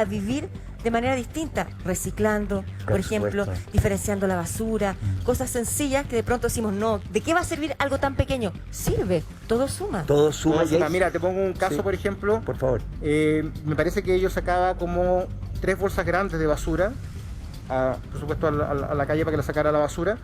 a vivir de manera distinta, reciclando, por ejemplo, supuesto. diferenciando la basura, cosas sencillas que de pronto decimos, no, ¿de qué va a servir algo tan pequeño? Sirve, todo suma. Todo suma. Todo suma. Jay. Mira, te pongo un caso, Sí. por ejemplo. Por favor. Me parece que ellos sacaba como 3 bolsas grandes de basura, por supuesto a la calle para que la sacara la basura,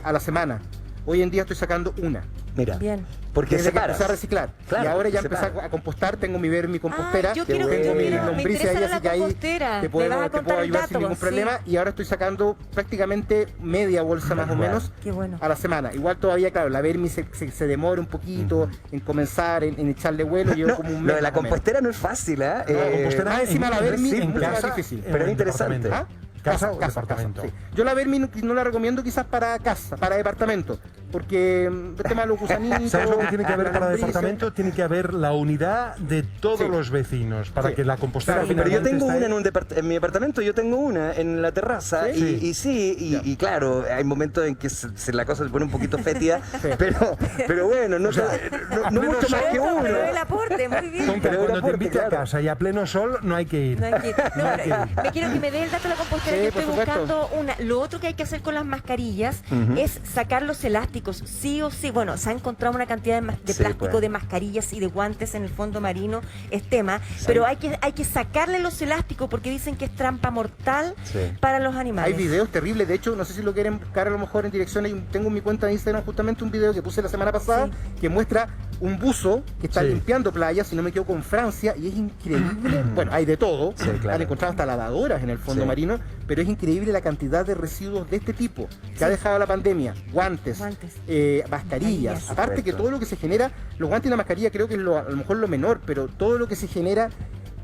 a la semana. Hoy en día estoy sacando una. Mira. Bien. Porque Desde que separas. empecé a reciclar. Claro, y ahora ya separa. empecé a compostar, tengo mi vermicompostera, Yo Qué quiero, bueno. yo tengo mi quiero, me lombrices interesa ahí, la así que ahí compostera. te Me vas a puedo contar el ayudar sin dato, ningún sí. problema. Y ahora estoy sacando prácticamente media bolsa más o menos Qué bueno. a la semana. Igual todavía, claro, la vermi se demora un poquito en comenzar, en echarle vuelo. Llevo No, como un mes lo de la más o menos. compostera no es fácil, ¿eh? La compostera más encima en- la vermi sí, es mucho más casa, difícil. Pero es interesante. departamento. ¿Ah? ¿Casa o departamento? sí. Yo la vermi no la recomiendo quizás para casa, para departamento, porque el tema de los gusanitos... ¿Sabes lo que tiene que haber las para lombrices? departamento? Tiene que haber la unidad de todos Sí. los vecinos para Sí. que la compostera Claro, Pero yo finalmente tengo esté una en mi departamento, yo tengo una en la terraza ¿Sí? y claro, hay momentos en que la cosa se pone un poquito fétida, pero bueno, no mucho más que uno. Pero el aporte, muy bien. Son que Pero cuando era te fuerte, invite a claro. casa y a pleno sol no hay que ir. No hay que ir. No, No hay que ir. me quiero que me dé el dato de la compostera, Sí, que por estoy supuesto. buscando una. Lo otro que hay que hacer con las mascarillas es sacar los elásticos, sí o sí. Bueno, se ha encontrado una cantidad de Sí, plástico, pues. de mascarillas y de guantes en el fondo marino, es tema, pero hay que sacarle los elásticos porque dicen que es trampa mortal Sí. para los animales. Hay videos terribles, de hecho, no sé si lo quieren buscar a lo mejor en dirección. Tengo en mi cuenta de Instagram justamente un video que puse la semana pasada Sí. que muestra un buzo que está Sí. limpiando playas, si no me equivoco, en Francia, y es increíble. Bueno, hay de todo, Sí, claro. han encontrado hasta lavadoras en el fondo Sí. marino, pero es increíble la cantidad de residuos de este tipo que ha dejado la pandemia. Guantes, Guantes. mascarillas, Mascarillas. aparte que Correcto. todo lo que se genera, los guantes y la mascarilla creo que es a lo mejor lo menor, pero todo lo que se genera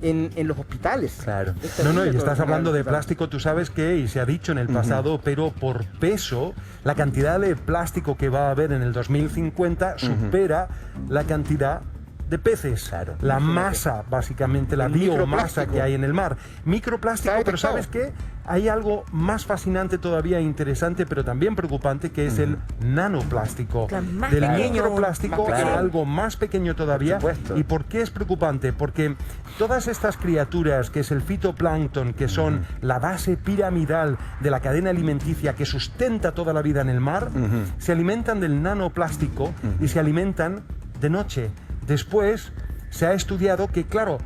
en los hospitales. Claro. Es No, no, terrible y todo estás lo que hablando de genera en los plástico, tú sabes que, y se ha dicho en el pasado, pero por peso, la cantidad de plástico que va a haber en el 2050 supera la cantidad de peces. Claro. La masa, básicamente, la El biomasa microplástico. que hay en el mar. Microplástico, Está pero detectado. ¿sabes qué? Hay algo más fascinante todavía, interesante, pero también preocupante, que es el nanoplástico. Claro, más Del pequeño. microplástico Más pequeño. a algo más pequeño todavía. Por supuesto. ¿Y por qué es preocupante? Porque todas estas criaturas, que es el fitoplancton, que son la base piramidal de la cadena alimenticia que sustenta toda la vida en el mar, se alimentan del nanoplástico y se alimentan de noche. Después se ha estudiado que, claro,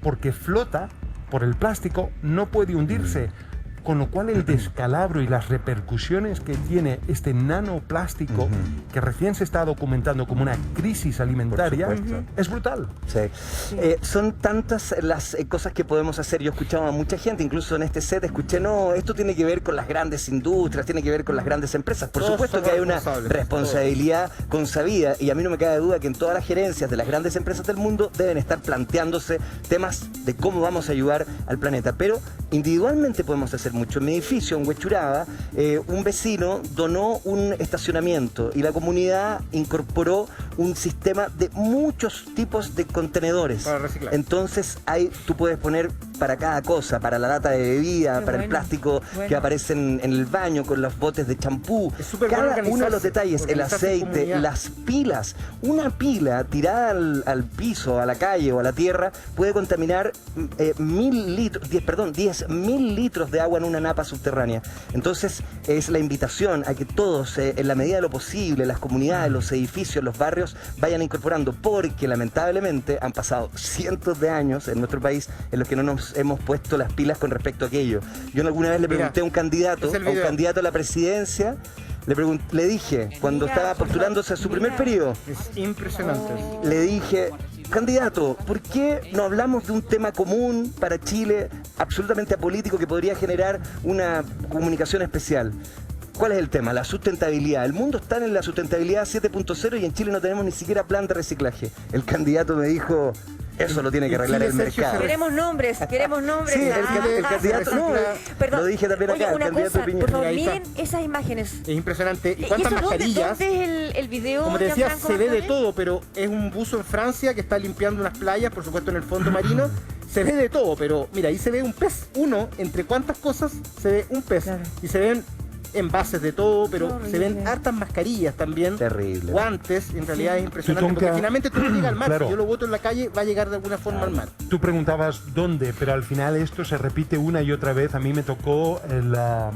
porque flota por el plástico, no puede hundirse. Con lo cual el descalabro y las repercusiones que tiene este nanoplástico, que recién se está documentando como una crisis alimentaria, Por supuesto. es brutal. Sí. Son tantas las cosas que podemos hacer. Yo escuchaba a mucha gente, incluso en este set escuché, no, esto tiene que ver con las grandes industrias, tiene que ver con las grandes empresas. Por Todos supuesto somos que hay una responsables, responsabilidad consabida y a mí no me cabe duda que en todas las gerencias de las grandes empresas del mundo deben estar planteándose temas de cómo vamos a ayudar al planeta. Pero individualmente podemos hacer mucho. En mi edificio, en Huechuraba, un vecino donó un estacionamiento y la comunidad incorporó un sistema de muchos tipos de contenedores. Para reciclar. Entonces tú puedes poner para cada cosa, para la lata de bebida, Qué para el bueno, plástico bueno. que aparece en el baño con los botes de champú. Es súper bueno Cada uno de los organizarse, detalles, el organizarse en aceite, comunidad. las pilas. Una pila tirada al piso, a la calle o a la tierra puede contaminar 10.000 litros de agua en una napa subterránea. Entonces es la invitación a que todos, en la medida de lo posible, las comunidades, los edificios, los barrios, vayan incorporando, porque lamentablemente han pasado cientos de años en nuestro país en los que no nos hemos puesto las pilas con respecto a aquello. Yo alguna vez le pregunté a un candidato, es el video. a la presidencia, le dije, cuando Mira, estaba por postulándose a su primer mira. periodo, Es impresionante. le dije, candidato, ¿por qué no hablamos de un tema común para Chile, absolutamente apolítico, que podría generar una comunicación especial? ¿Cuál es el tema? La sustentabilidad. El mundo está en la sustentabilidad 7.0 y en Chile no tenemos ni siquiera plan de reciclaje. El candidato me dijo, eso lo tiene que En arreglar Chile, el Sergio, mercado. Queremos nombres. Sí, el candidato, no, Perdón. lo dije también acá, Oye, el una candidato cosa, Piñera. por favor, Ahí está. miren esas imágenes. Es impresionante. ¿Y ¿Y cuántas eso mascarillas? dónde es el video? Como te decía, Gianfranco se ve de Marconi? todo, pero es un buzo en Francia que está limpiando unas playas, por supuesto en el fondo marino. Se ve de todo, pero mira, ahí se ve un pez. Uno, entre cuántas cosas se ve un pez. Claro. Y se ven envases de todo, pero Horrible. se ven hartas mascarillas también. Terrible. Guantes, en realidad es impresionante, Tú, Tonka, porque finalmente tú no llegas al mar. claro. Si yo lo boto en la calle, va a llegar de alguna forma al mar. Tú preguntabas dónde, pero al final esto se repite una y otra vez. A mí me tocó en la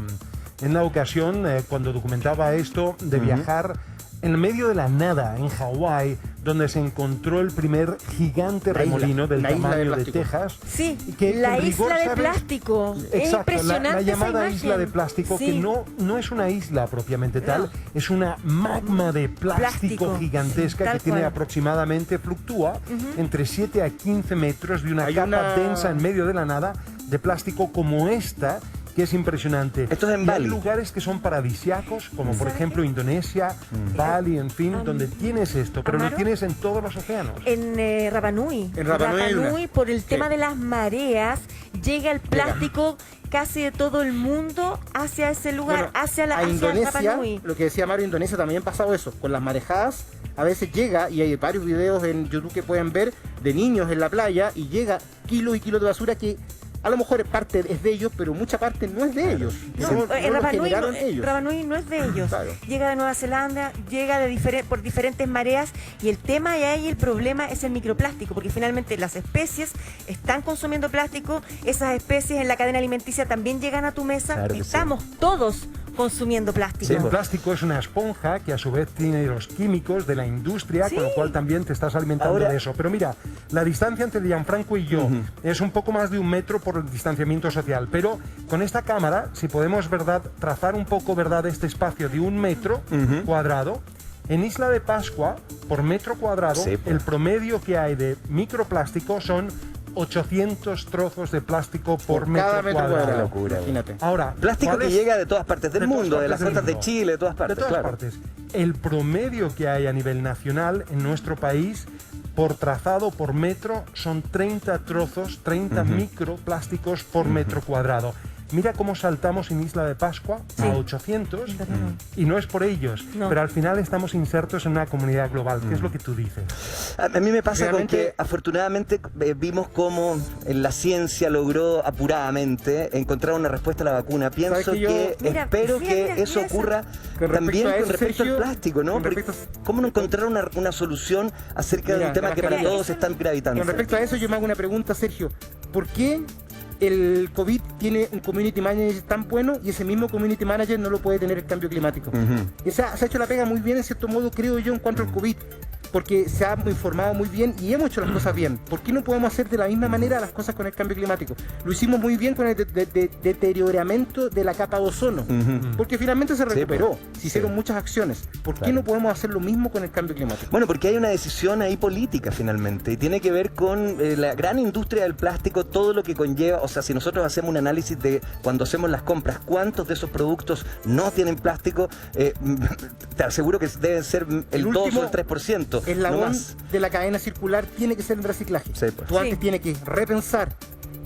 ocasión, cuando documentaba esto, de viajar en medio de la nada en Hawái, donde se encontró el primer gigante La isla, remolino del la isla de tamaño de plástico. Texas. Sí, Y que la en rigor, isla de ¿sabes? plástico. Es Exacto, impresionante la llamada esa isla de imagen. plástico, Sí. que no es una isla propiamente tal, No. es una magma de plástico, Plástico, gigantesca tal que tiene cual. aproximadamente, fluctúa entre 7 a 15 metros de una Hay capa una- densa en medio de la nada de plástico como esta, que es impresionante. Esto es en Y Bali. Hay lugares que son paradisíacos, como por ¿Sabe ejemplo Indonesia, Bali, en fin, donde tienes esto, pero lo ¿Amaro? tienes en todos los océanos. En Rapa Nui. En Rapa Nui hay una. Por el Sí. tema de las mareas, llega el plástico casi de todo el mundo hacia ese lugar, Bueno, hacia a Rapa Indonesia, Nui. lo que decía Mario, Indonesia también ha pasado eso. Con las marejadas, a veces llega, y hay varios videos en YouTube que pueden ver, de niños en la playa, y llega kilos y kilos de basura que a lo mejor parte es de ellos, pero mucha parte no es de ellos. No, No en lo Rapa Nui, generaron ellos. Rapa Nui no es de ellos. Claro. Llega de Nueva Zelanda, llega por diferentes mareas y el tema y ahí el problema es el microplástico, porque finalmente las especies están consumiendo plástico, esas especies en la cadena alimenticia también llegan a tu mesa, Claro que estamos todos consumiendo plástico. Sí, El pues. plástico es una esponja que a su vez tiene los químicos de la industria, Sí. con lo cual también te estás alimentando Ahora- de eso. Pero mira, la distancia entre Gianfranco y yo es un poco más de 1 metro por el distanciamiento social, pero con esta cámara, si podemos, ¿verdad?, trazar un poco, ¿verdad?, este espacio de 1 metro cuadrado, en Isla de Pascua, por metro cuadrado, Sí, pues. el promedio que hay de microplástico son 800 trozos de plástico por cada metro cuadrado. Qué locura, Imagínate. Ahora, Plástico ¿cuál que es? llega de todas partes del De todas mundo, de las partes del costas de mundo. Chile, de todas partes. De todas claro. partes. El promedio que hay a nivel nacional en nuestro país por trazado por metro son 30 trozos, 30 microplásticos por metro cuadrado. Mira cómo saltamos en Isla de Pascua Sí. a 800 Ujú. y no es por ellos, No. pero al final estamos insertos en una comunidad global, que es lo que tú dices. A mí me pasa con Realmente- que afortunadamente vimos cómo la ciencia logró apuradamente encontrar una respuesta a la vacuna. Pienso ¿Sabes que yo- que Mira, espero sí, que mira, eso mira eso. ocurra Con también respecto a con eso, respecto Sergio, al plástico, ¿no? con Porque respecto ¿cómo no encontrar una solución acerca de Mira, un tema las que para mascarillas. todos es tan gravitante? Con respecto a eso, yo me hago una pregunta, Sergio. ¿Por qué el COVID tiene un community manager tan bueno y ese mismo community manager no lo puede tener el cambio climático? Y se ha hecho la pega muy bien, en cierto modo, creo yo, en cuanto al COVID. Porque se ha informado muy bien y hemos hecho las cosas bien. ¿Por qué no podemos hacer de la misma manera las cosas con el cambio climático? Lo hicimos muy bien con el deterioramiento de la capa de ozono. Porque finalmente se recuperó. Se hicieron muchas acciones. ¿Por qué Claro. no podemos hacer lo mismo con el cambio climático? Bueno, porque hay una decisión ahí política finalmente y tiene que ver con la gran industria del plástico, todo lo que conlleva, o sea, si nosotros hacemos un análisis de cuando hacemos las compras, cuántos de esos productos no tienen plástico, te aseguro que deben ser el 2 último o el 3%. no eslabón más. de la cadena circular tiene que ser el reciclaje. Sí, pues. Tú antes Sí. tienes que repensar,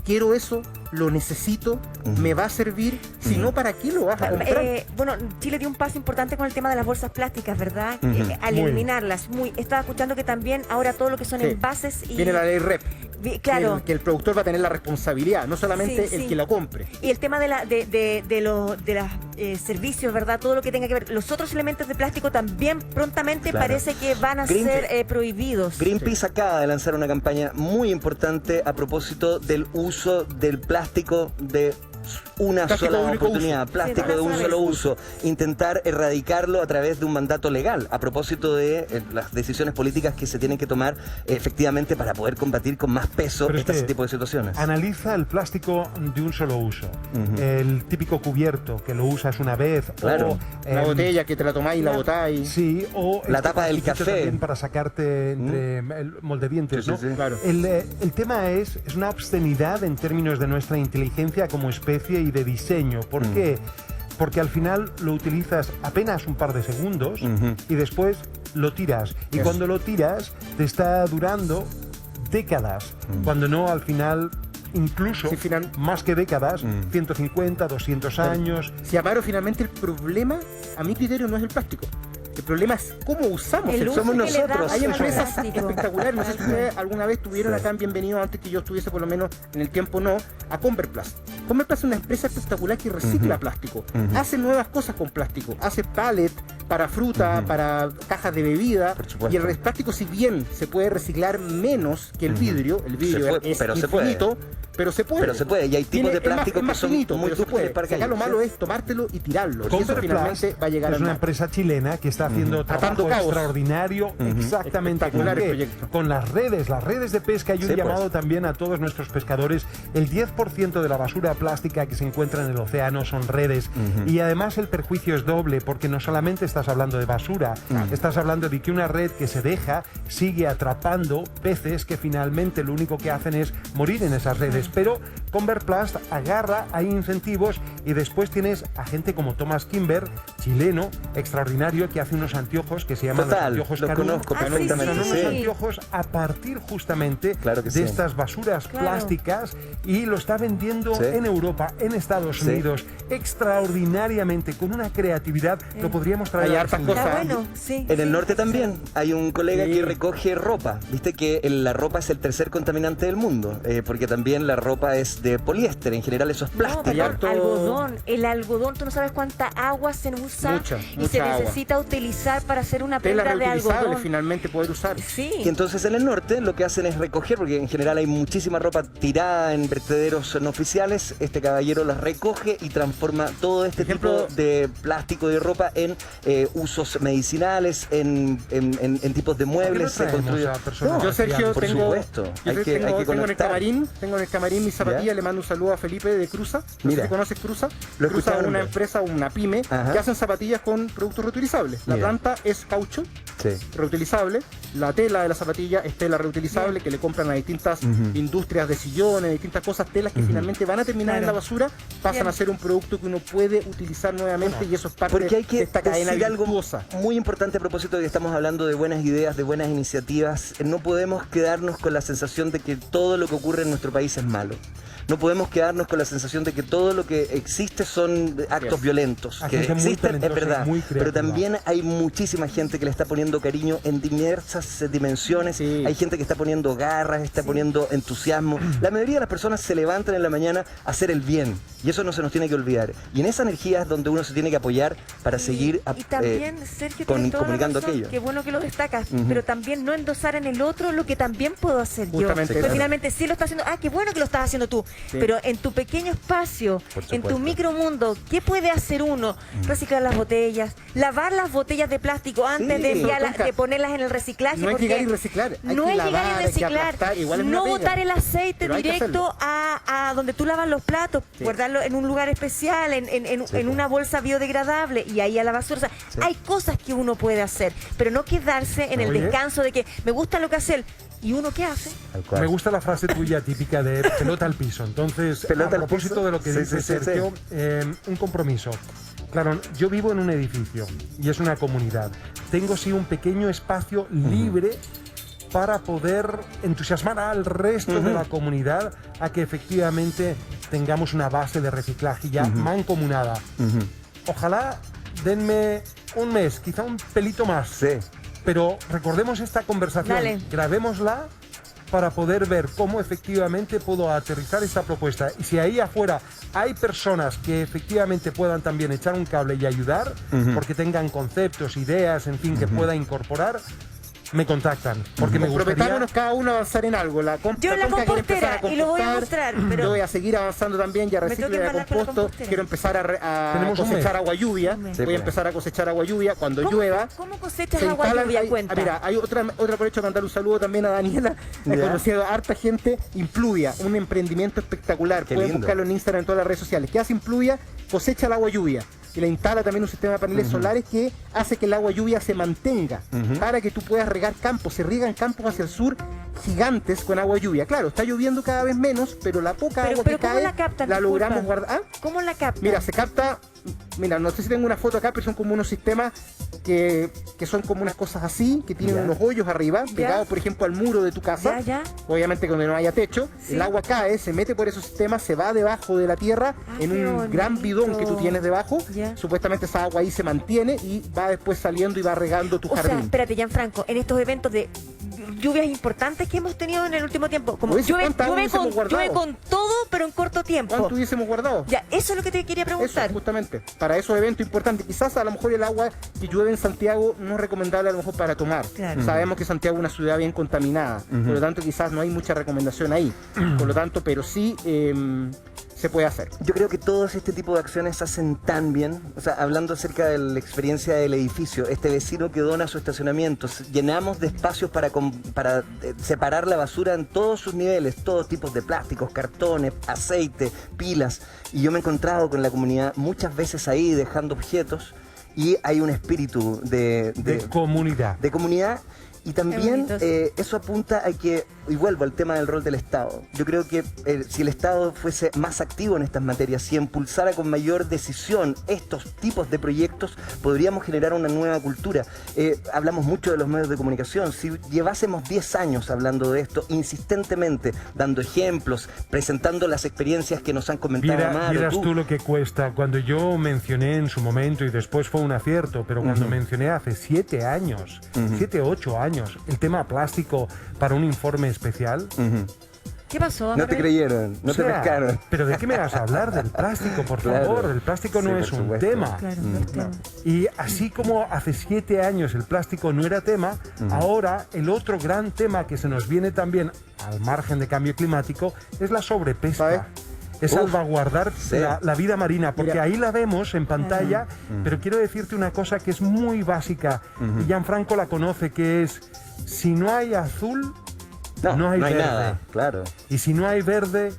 quiero eso, lo necesito, me va a servir, si no, ¿para qué lo vas a comprar? Bueno, Chile dio un paso importante con el tema de las bolsas plásticas, ¿verdad? Al Muy. eliminarlas. Estaba escuchando que también ahora todo lo que son Sí. envases y... Viene la ley REP, Claro. que el productor va a tener la responsabilidad, no solamente Sí, el sí. que la compre. Y el tema de los servicios, ¿verdad? Todo lo que tenga que ver. Los otros elementos de plástico también prontamente Claro. parece que van a Greenpeace- ser prohibidos. Greenpeace acaba de lanzar una campaña muy importante a propósito del uso del plástico de una Plástico sola de único oportunidad, uso. plástico Sí, de un una solo sola uso, intentar erradicarlo a través de un mandato legal, a propósito de las decisiones políticas que se tienen que tomar efectivamente para poder combatir con más peso Pero es este que tipo de situaciones. Analiza el plástico de un solo uso. El típico cubierto que lo usas una vez. Claro. O, La botella que te la tomáis y la la- botáis. Sí, o La este tapa del plastiquito café. también para sacarte entre el moldedientes, Sí, ¿no? sí, sí. Claro. El tema es una obscenidad en términos de nuestra inteligencia como especie y de diseño. ¿Por qué? Porque al final lo utilizas apenas un par de segundos y después lo tiras. Y Yes. cuando lo tiras te está durando décadas, cuando no al final incluso Sí, final- más que décadas, 150, 200 años. Si Amaro, finalmente el problema, a mi criterio, no es el plástico. El problema es cómo usamos El el uso somos que le nosotros. damos Hay al empresas plástico. espectaculares, no sé si ustedes alguna vez tuvieron acá en Bienvenido, antes que yo estuviese, por lo menos en el tiempo no, a Converplast. Comerplast es una empresa espectacular que recicla plástico. Hace nuevas cosas con plástico. Hace pallet para fruta, para cajas de bebida. Por supuesto. Y el plástico, si bien se puede reciclar menos que el vidrio es pero se infinito, pero se puede. Pero se puede, y hay tipos de plástico que son finito, muy pero se puede. dúctiles para Acá caer. lo malo es tomártelo y tirarlo. Y eso finalmente va a llegar es al una mar. empresa chilena que está haciendo trabajo Atando cabos. extraordinario, exactamente. Espectacular ¿Con el qué? proyecto. Con las redes de pesca, y un Sí, pues. llamado también a todos nuestros pescadores. El 10% de la basura plástica que se encuentra en el océano son redes, y además el perjuicio es doble, porque no solamente estás hablando de basura, estás hablando de que una red que se deja sigue atrapando peces que finalmente lo único que hacen es morir en esas redes. Pero Comerplast agarra, hay incentivos, y después tienes a gente como Thomas Kimber, chileno, extraordinario, que hace unos anteojos que se llaman Total, los anteojos los Karun. conozco Ah, sí, perfectamente. Son sí. unos Sí. anteojos a partir justamente Claro que de sí. estas basuras Claro. plásticas, y lo está vendiendo Sí. en Europa, en Estados Sí. Unidos, extraordinariamente, con una creatividad. Lo podríamos traer Hay a hartas Argentina. cosas. Está bueno, sí. En el sí, norte sí. también hay un colega Sí. que recoge ropa. Viste que la ropa es el tercer contaminante del mundo, porque también la ropa es de poliéster, en general eso es No, plástico. perdón, harto- algodón. El algodón, tú no sabes cuánta agua se usa Mucha, y mucha se agua. necesita utilizar para hacer una Tela prenda de reutilizable algodón. finalmente poder usar. Sí. Y entonces en el norte lo que hacen es recoger, porque en general hay muchísima ropa tirada en vertederos no oficiales. Este caballero las recoge y transforma todo este Por ejemplo, tipo de plástico de ropa en usos medicinales, en tipos de ¿Por qué no muebles. Se traemos construye. a personas Yo, Sergio, por tengo, supuesto. yo Hay que tengo en el conectar. camarín mis zapatillas. ¿Ya? Le mando un saludo a Felipe de Cruza. No Mira. sé si conoces Cruza. Lo he Cruza escuchado es una nombrar. empresa, una pyme, Ajá. que hacen zapatillas con productos reutilizables. La Mira. planta es caucho Sí. reutilizable, la tela de la zapatilla es tela reutilizable, que le compran a distintas industrias de sillones, distintas cosas, telas que finalmente van a terminar en la Claro. basura, pasan Bien. a ser un producto que uno puede utilizar nuevamente, y eso es parte Porque hay de que esta cadena decir algo virtuosa. muy importante a propósito de que estamos hablando de buenas ideas, de buenas iniciativas. No podemos quedarnos con la sensación de que todo lo que ocurre en nuestro país es malo. No podemos quedarnos con la sensación de que todo lo que existe son actos Yes. violentos. Hay Que gente muy existen, es talentosa y verdad. muy Pero creativa. también hay muchísima gente que le está poniendo cariño en diversas dimensiones. Sí. Hay gente que está poniendo garras, está poniendo entusiasmo. La mayoría de las personas se levantan en la mañana a hacer el bien. Y eso no se nos tiene que olvidar. Y en esa energía es donde uno se tiene que apoyar para seguir Y también, Sergio, tienes toda la comunicando razón, aquello. qué bueno que lo destacas, pero también no endosar en el otro lo que también puedo hacer yo. Justamente Porque eso. finalmente sí lo está haciendo, qué bueno que lo estás haciendo tú, Sí. pero en tu pequeño espacio, Por en supuesto. tu micromundo, ¿qué puede hacer uno? Reciclar las botellas, lavar las botellas de plástico antes Sí. de, Tonka. de ponerlas en el reciclaje. No es porque llegar y reciclar, hay no que es lavar, llegar y hay que reciclar, aplastar, igual es no una pega. botar el aceite Pero hay que directo hacerlo. a donde tú lavas los platos, Sí. guardarlo en un lugar especial, en una bolsa biodegradable y ahí a la basura. O sea, hay cosas que uno puede hacer, pero no quedarse en el Oye. descanso de que me gusta lo que hace él. ¿Y uno qué hace? Tal cual. Me gusta la frase tuya típica de pelota al piso. Entonces, Pelota a al propósito piso. de lo que Sí, dice sí, sí, Sergio, un compromiso. Claro, yo vivo en un edificio y es una comunidad. Tengo sí un pequeño espacio libre para poder entusiasmar al resto de la comunidad a que efectivamente tengamos una base de reciclaje ya mancomunada. Ojalá denme un mes, quizá un pelito más. Sí. Pero recordemos esta conversación, Dale. grabémosla para poder ver cómo efectivamente puedo aterrizar esta propuesta. Y si ahí afuera hay personas que efectivamente puedan también echar un cable y ayudar, porque tengan conceptos, ideas, en fin, que pueda incorporar, me contactan. Porque me gustaría... Comprometámonos cada uno a avanzar en algo. Yo en la Tonka quiere empezar compostera, y lo voy a compostar, mostrar, pero- yo voy a seguir avanzando también, ya Me reciclo, tengo que ya embalar con la composto, compostera. quiero empezar a Tenemos un cosechar mes. agua lluvia, Un mes. Sí, voy a pues. empezar a cosechar agua lluvia cuando ¿Cómo- llueva. ¿Cómo cosechas Se agua instalan, lluvia? hay, Cuenta. mira, hay otra aprovecho de mandar un saludo también a Daniela, he Ya. conocido a harta gente. Impluvia, un emprendimiento espectacular, Qué pueden lindo. buscarlo en Instagram, en todas las redes sociales. ¿Qué hace Impluvia? Cosecha el agua lluvia y le instala también un sistema de paneles solares que hace que el agua lluvia se mantenga para que tú puedas regar campos. Se riegan campos hacia el sur gigantes con agua lluvia. Claro, está lloviendo cada vez menos, pero la poca agua pero que ¿cómo cae la captan? logramos Disculpa. guardar. ¿Cómo la captan? Mira, se capta, mira, no sé si tengo una foto acá, pero son como unos sistemas que son como unas cosas así, que tienen Ya. unos hoyos arriba, Ya. pegados, por ejemplo, al muro de tu casa. Ya. Obviamente cuando no haya techo, Sí. el agua cae, se mete por esos sistemas, se va debajo de la tierra en qué un gran bonito. bidón que tú tienes debajo. Ya. Supuestamente esa agua ahí se mantiene y va después saliendo y va regando tu O sea, jardín. espérate, Gianfranco, en estos eventos de lluvias importantes que hemos tenido en el último tiempo, como Hubiese- llueve, ¿cuánta agua llueve hubiésemos guardado? llueve con todo, pero en corto tiempo. ¿Cuánto hubiésemos guardado? Ya, eso es lo que te quería Eso, preguntar. justamente, para esos eventos importantes. Quizás a lo mejor el agua que llueve en Santiago no es recomendable a lo mejor para tomar. Claro. Sabemos que Santiago es una ciudad bien contaminada, por lo tanto quizás no hay mucha recomendación ahí. Por lo tanto, pero sí se puede hacer. Yo creo que todos este tipo de acciones hacen tan bien. O sea, hablando acerca de la experiencia del edificio, este vecino que dona su estacionamiento, llenamos de espacios para separar la basura en todos sus niveles, todos tipos de plásticos, cartones, aceite, pilas. Y yo me he encontrado con la comunidad muchas veces ahí dejando objetos y hay un espíritu De comunidad. de comunidad. Y también bonito. eso apunta a que, y vuelvo al tema del rol del Estado, yo creo que si el Estado fuese más activo en estas materias, si impulsara con mayor decisión estos tipos de proyectos, podríamos generar una nueva cultura. Hablamos mucho de los medios de comunicación, si llevásemos 10 años hablando de esto, insistentemente, dando ejemplos, presentando las experiencias que nos han comentado Amaro, Vieras tú lo que cuesta. Cuando yo mencioné en su momento, y después fue un acierto, pero cuando mencioné hace 7 años, 7, 8 años, el tema plástico para un informe especial. ¿Qué pasó? No te Amaro? creyeron, no O sea, te pescaron. ¿pero de qué me vas a hablar? Del plástico, por Claro. favor. El plástico no Sí, es por un supuesto. tema. Claro, no es tema. Y así como hace 7 años el plástico no era tema, ahora el otro gran tema que se nos viene también al margen de cambio climático es la sobrepesca. ¿Sabes? Es Uf, salvaguardar sí. la vida marina, porque Mira. ahí la vemos en pantalla, pero quiero decirte una cosa que es muy básica, y Gianfranco la conoce, que es, si no hay azul, no hay verde. nada, claro. Y si no hay verde,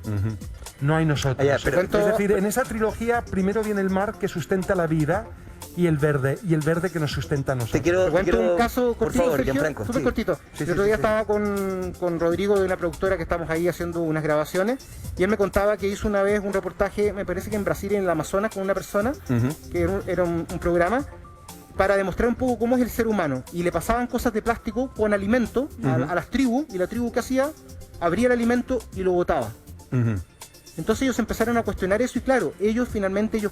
no hay nosotros. Ah, ya, pero- es decir, en esa trilogía primero viene el mar que sustenta la vida y el verde que nos sustenta a nosotros. Te quiero, Te cuento un caso por cortito, favor, Sergio, Gianfranco. súper Sí. cortito. Sí, El sí, otro sí, día sí. estaba con Rodrigo de una productora que estamos ahí haciendo unas grabaciones y él me contaba que hizo una vez un reportaje, me parece que en Brasil, en el Amazonas, con una persona, que era un programa para demostrar un poco cómo es el ser humano, y le pasaban cosas de plástico con alimento a las tribus, y la tribu que hacía, abría el alimento y lo botaba. Entonces ellos empezaron a cuestionar eso y claro, ellos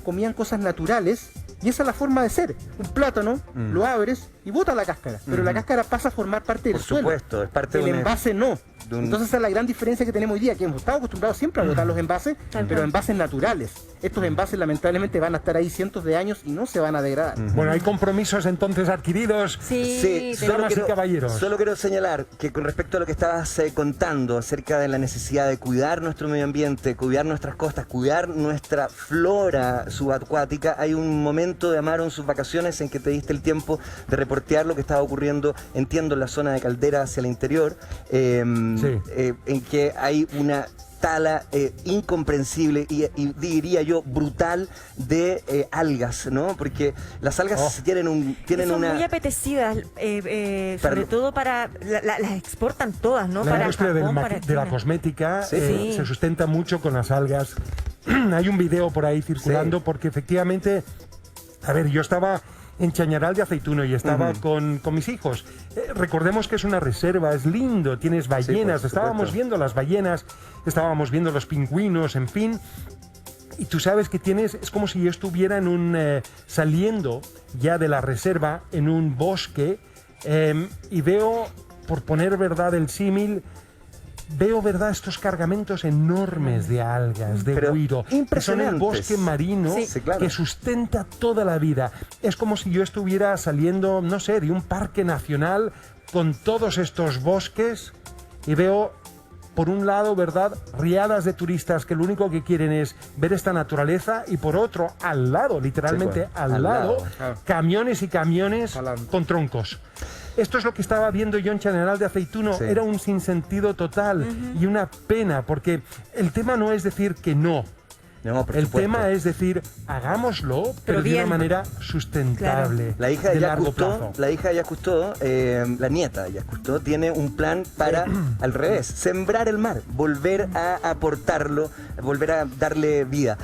comían cosas naturales y esa es la forma de ser. Un plátano, lo abres y bota la cáscara, pero la cáscara pasa a formar parte del Por suelo. supuesto, es parte El de un- envase no. de un- Entonces esa es la gran diferencia que tenemos hoy día, que hemos estado acostumbrados siempre a botar los envases, pero envases naturales. Estos envases lamentablemente van a estar ahí cientos de años y no se van a degradar. Bueno, hay compromisos entonces adquiridos. Sí, Sí, Damas y caballeros. solo quiero señalar que con respecto a lo que estabas contando acerca de la necesidad de cuidar nuestro medio ambiente, cuidar nuestras costas, cuidar nuestra flora subacuática, hay un momento de Amaro en sus vacaciones en que te diste el tiempo de reportear lo que estaba ocurriendo, entiendo, en la zona de Caldera hacia el interior, en que hay una tala incomprensible y diría yo brutal de algas, ¿no? Porque las algas tienen Son una... muy apetecidas, sobre Para- todo para... las exportan todas, ¿no? La Para industria Japón, de para la China. cosmética Sí. se sustenta mucho con las algas. Hay un video por ahí circulando Sí. porque efectivamente, a ver, yo estaba en Chañaral de Aceituno y estaba con mis hijos. Recordemos que es una reserva, es lindo, tienes ballenas, por estábamos supuesto. viendo las ballenas, estábamos viendo los pingüinos, en fin. Y tú sabes que es como si yo estuviera saliendo ya de la reserva en un bosque y veo, por poner verdad el símil, veo, ¿verdad?, estos cargamentos enormes de algas, de Pero buiro, que son el impresionantes. bosque marino Sí. Sí, claro. que sustenta toda la vida. Es como si yo estuviera saliendo, no sé, de un parque nacional con todos estos bosques y veo, por un lado, ¿verdad?, riadas de turistas que lo único que quieren es ver esta naturaleza, y por otro, al lado, literalmente Sí, pues, al al lado, lado. camiones y camiones Jalando. con troncos. Esto es lo que estaba viendo yo en Chañaral de Aceituno. Sí. Era un sinsentido total y una pena, porque el tema no es decir que no. No, por El supuesto. tema es decir, hagámoslo, pero de bien. una manera sustentable, La hija de de Jacques largo Cousteau, plazo. la hija de Jacques Cousteau, la nieta de Jacques Cousteau, tiene un plan para, al revés, sembrar el mar, volver a aportarlo, volver a darle vida.